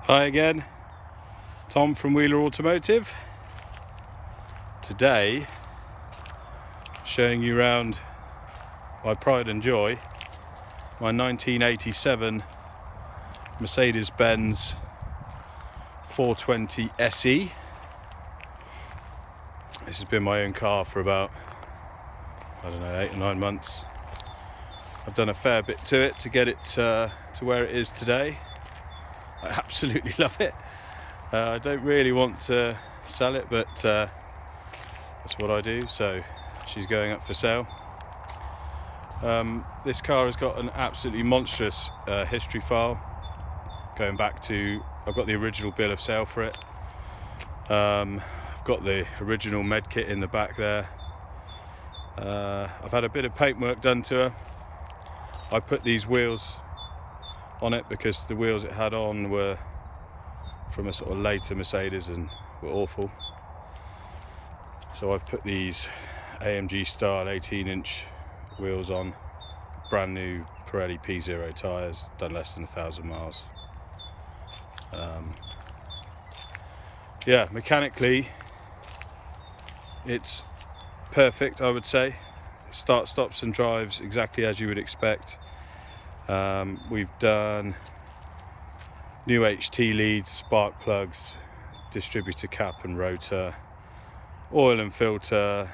Hi again, Tom from Wheeler Automotive. Today, showing you around my pride and joy, my 1987 Mercedes-Benz 420 SE. This has been my own car for about, I don't know, 8 or 9 months. I've done a fair bit to it to get it to where it is today. I absolutely love it. I don't really want to sell it, but that's what I do, so she's going up for sale. This car has got an absolutely monstrous history file, going back to, I've got the original bill of sale for it. I've got the original med kit in the back there. I've had a bit of paintwork done to her. I put these wheels on it because the wheels it had on were from a sort of later Mercedes and were awful. So I've put these AMG style 18-inch wheels on, brand new Pirelli P0 tyres, done less than 1,000 miles. Yeah, mechanically it's perfect, I would say. Start, stops and drives exactly as you would expect. We've done new HT leads, spark plugs, distributor cap and rotor, oil and filter,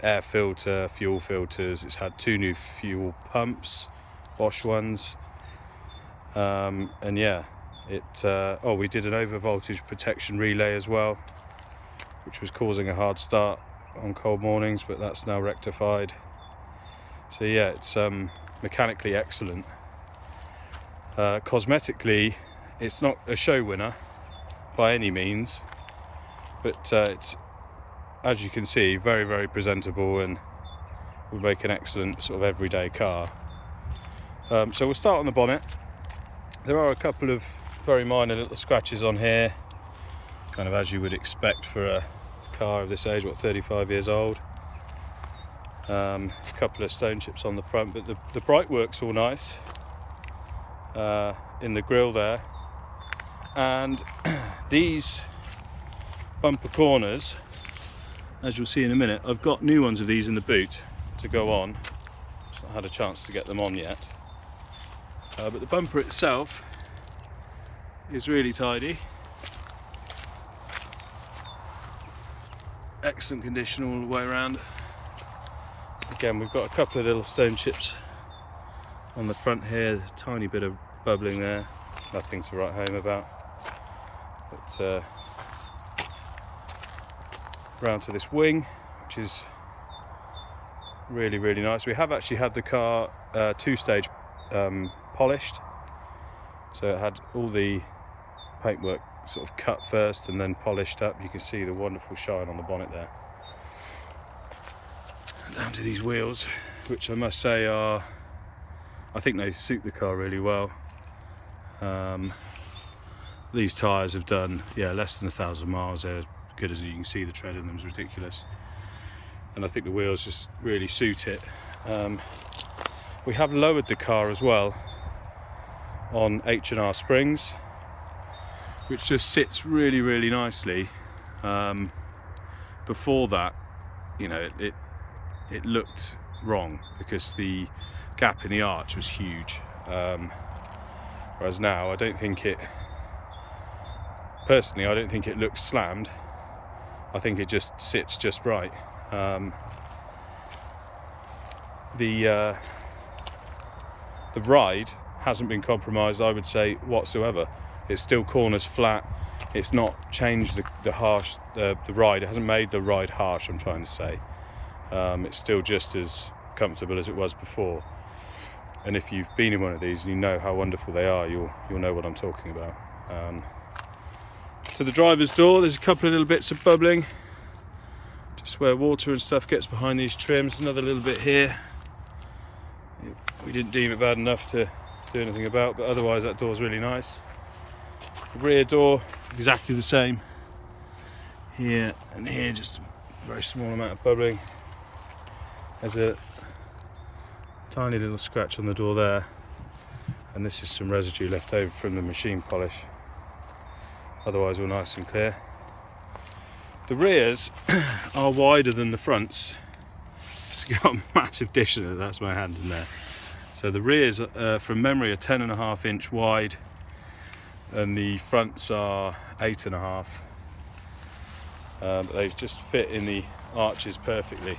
air filter, fuel filters. It's had 2 new fuel pumps, Bosch ones, and yeah, we did an over voltage protection relay as well, which was causing a hard start on cold mornings, but that's now rectified. So yeah, it's mechanically excellent. Cosmetically, it's not a show winner by any means, but it's, as you can see, very, very presentable and would make an excellent sort of everyday car. So we'll start on the bonnet. There are a couple of very minor little scratches on here, kind of as you would expect for a car of this age, 35 years old. A couple of stone chips on the front, but the bright work's all nice in the grille there. And these bumper corners, as you'll see in a minute, I've got new ones of these in the boot to go on. Just not had a chance to get them on yet. But the bumper itself is really tidy. Excellent condition all the way around. Again, we've got a couple of little stone chips on the front here, a tiny bit of bubbling there, nothing to write home about. But round to this wing, which is really, really nice. We have actually had the car 2-stage polished, so it had all the paintwork sort of cut first and then polished up. You can see the wonderful shine on the bonnet there. Down to these wheels, which I must say are, I think they suit the car really well. These tyres have done, yeah, less than 1,000 miles. They're good, as you can see. The tread in them is ridiculous, and I think the wheels just really suit it. We have lowered the car as well on H&R springs, which just sits really, really nicely. Before that, you know, it looked wrong because the gap in the arch was huge, whereas now I don't think it looks slammed. I think it just sits just right. The ride hasn't been compromised, I would say, whatsoever. It's still corners flat. It's not changed the ride. It hasn't made the ride harsh, I'm trying to say. It's still just as comfortable as it was before. And if you've been in one of these and you know how wonderful they are, you'll know what I'm talking about. To the driver's door, there's a couple of little bits of bubbling, just where water and stuff gets behind these trims. Another little bit here. We didn't deem it bad enough to do anything about, but otherwise that door's really nice. The rear door, exactly the same. Here and here, just a very small amount of bubbling. There's a tiny little scratch on the door there, and this is some residue left over from the machine polish. otherwise all nice and clear. The rears are wider than the fronts. It's got a massive dish in it, that's my hand in there. So the rears, from memory, are 10.5 inch wide, and the fronts are 8.5. But they just fit in the arches perfectly.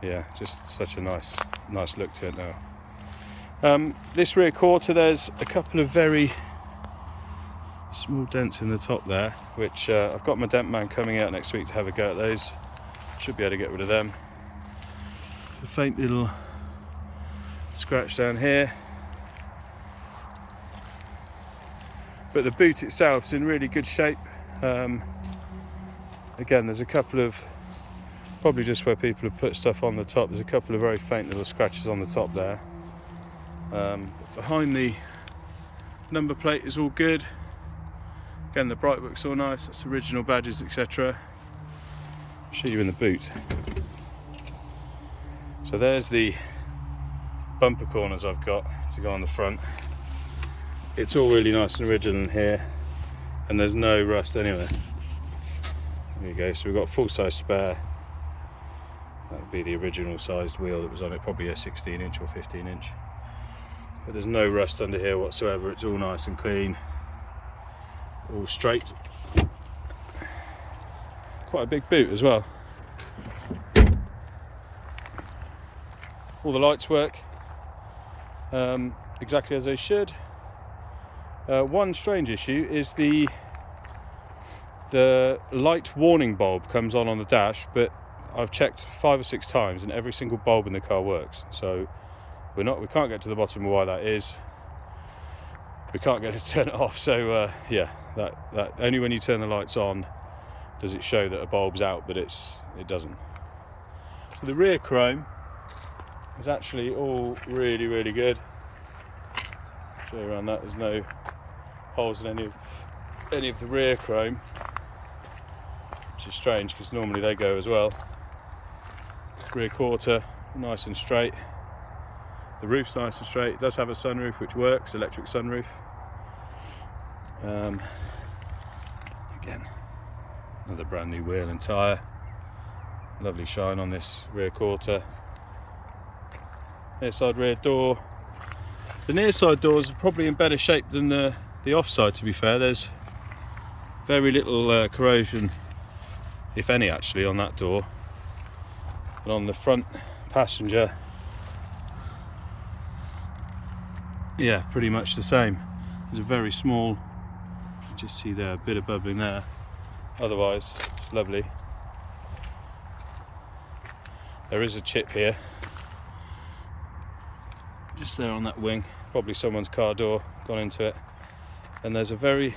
Yeah, just such a nice look to it now. This rear quarter, there's a couple of very small dents in the top there, which I've got my dent man coming out next week to have a go at those. Should be able to get rid of them. It's a faint little scratch down here, but the boot itself is in really good shape. Again, there's a couple of, probably just where people have put stuff on the top, there's a couple of very faint little scratches on the top there. Behind the number plate is all good. Again, the brightwork's all nice, that's original badges, etc. I'll show you in the boot. So there's the bumper corners I've got to go on the front. It's all really nice and original in here, and there's no rust anywhere. There you go, so we've got a full-size spare. That would be the original sized wheel that was on it, probably a 16 inch or 15 inch. But there's no rust under here whatsoever, it's all nice and clean, all straight. Quite a big boot as well. All the lights work exactly as they should. One strange issue is the light warning bulb comes on the dash, but I've checked 5 or 6 times and every single bulb in the car works. So we can't get to the bottom of why that is. We can't get it to turn it off. So yeah, that only when you turn the lights on does it show that a bulb's out, but it doesn't. So the rear chrome is actually all really good. Show you around that. There's no holes in any of the rear chrome, which is strange because normally they go as well. Rear quarter nice and straight. The roof's nice and straight. It does have a sunroof which works, electric sunroof. Again, another brand new wheel and tyre. Lovely shine on this rear quarter. Near side rear door. The near side doors are probably in better shape than the offside, to be fair. There's very little corrosion, if any actually, on that door. And on the front passenger, yeah, pretty much the same. There's a very small, you just see there, a bit of bubbling there. Otherwise, it's lovely. There is a chip here, just there on that wing. Probably someone's car door gone into it. And there's a very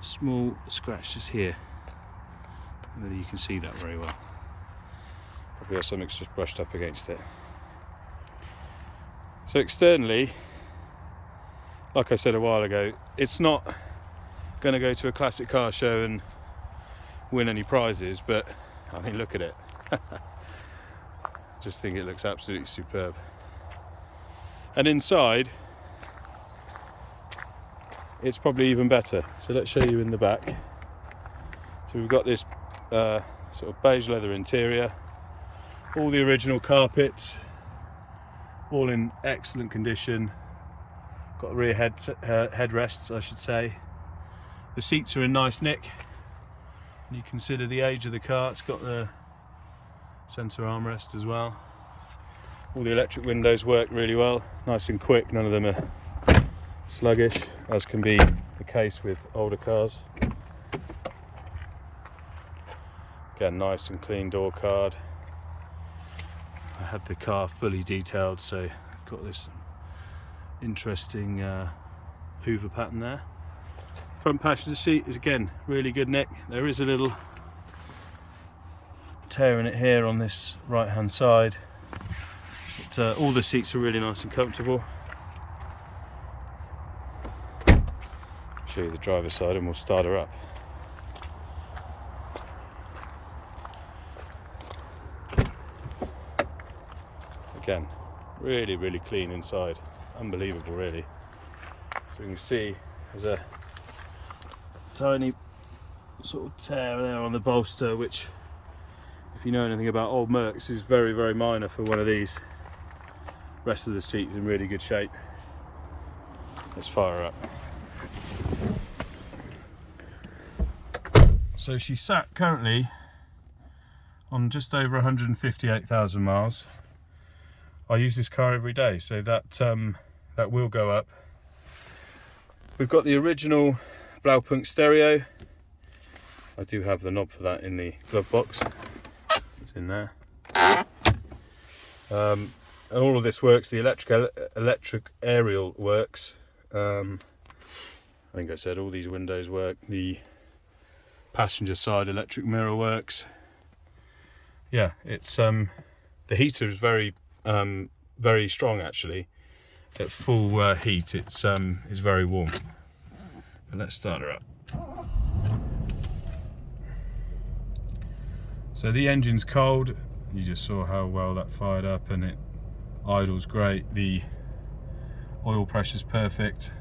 small scratch just here. Whether you can see that very well. Probably something's just brushed up against it. So externally, like I said a while ago, it's not going to go to a classic car show and win any prizes, but I mean, look at it. Just think it looks absolutely superb. And inside, it's probably even better. So let's show you in the back. So we've got this sort of beige leather interior, all the original carpets, all in excellent condition. Got rear headrests, I should say. The seats are in nice nick. And you consider the age of the car, it's got the centre armrest as well. All the electric windows work really well, nice and quick, none of them are sluggish, as can be the case with older cars. Again, nice and clean door card. I had the car fully detailed, so I've got this interesting Hoover pattern there. Front passenger seat is again really good nick. There is a little tear in it here on this right hand side, but all the seats are really nice and comfortable. Show you the driver's side and we'll start her up. Again, really clean inside, unbelievable really. So you can see There's a tiny sort of tear there on the bolster, which, if you know anything about old Mercs, is very, very minor for one of these. Rest of the seat's in really good shape. Let's fire up. So she's sat currently on just over 158,000 miles. I use this car every day, so that will go up. We've got the original Blaupunkt stereo. I do have the knob for that in the glove box. It's in there. And all of this works. The electric aerial works. I think I said all these windows work. The passenger side electric mirror works. Yeah, it's the heater is very strong actually. At full heat, it's very warm. But let's start her up. So the engine's cold. You just saw how well that fired up, and it idles great. The oil pressure's perfect.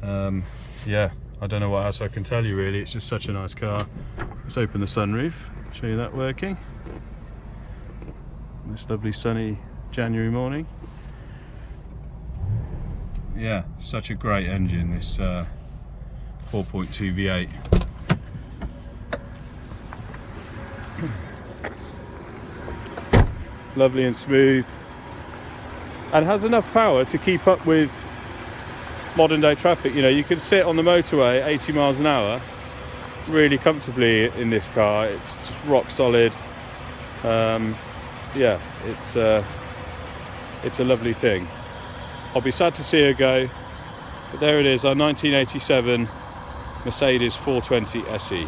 Yeah, I don't know what else I can tell you really. It's just such a nice car. Let's open the sunroof, show you that working. This lovely sunny January morning. Yeah, such a great engine, this 4.2 V8. Lovely and smooth, and has enough power to keep up with modern day traffic. You know, you can sit on the motorway 80 miles an hour really comfortably in this car. It's just rock solid. Yeah, it's a lovely thing. I'll be sad to see her go, but there it is, our 1987 Mercedes 420 SE.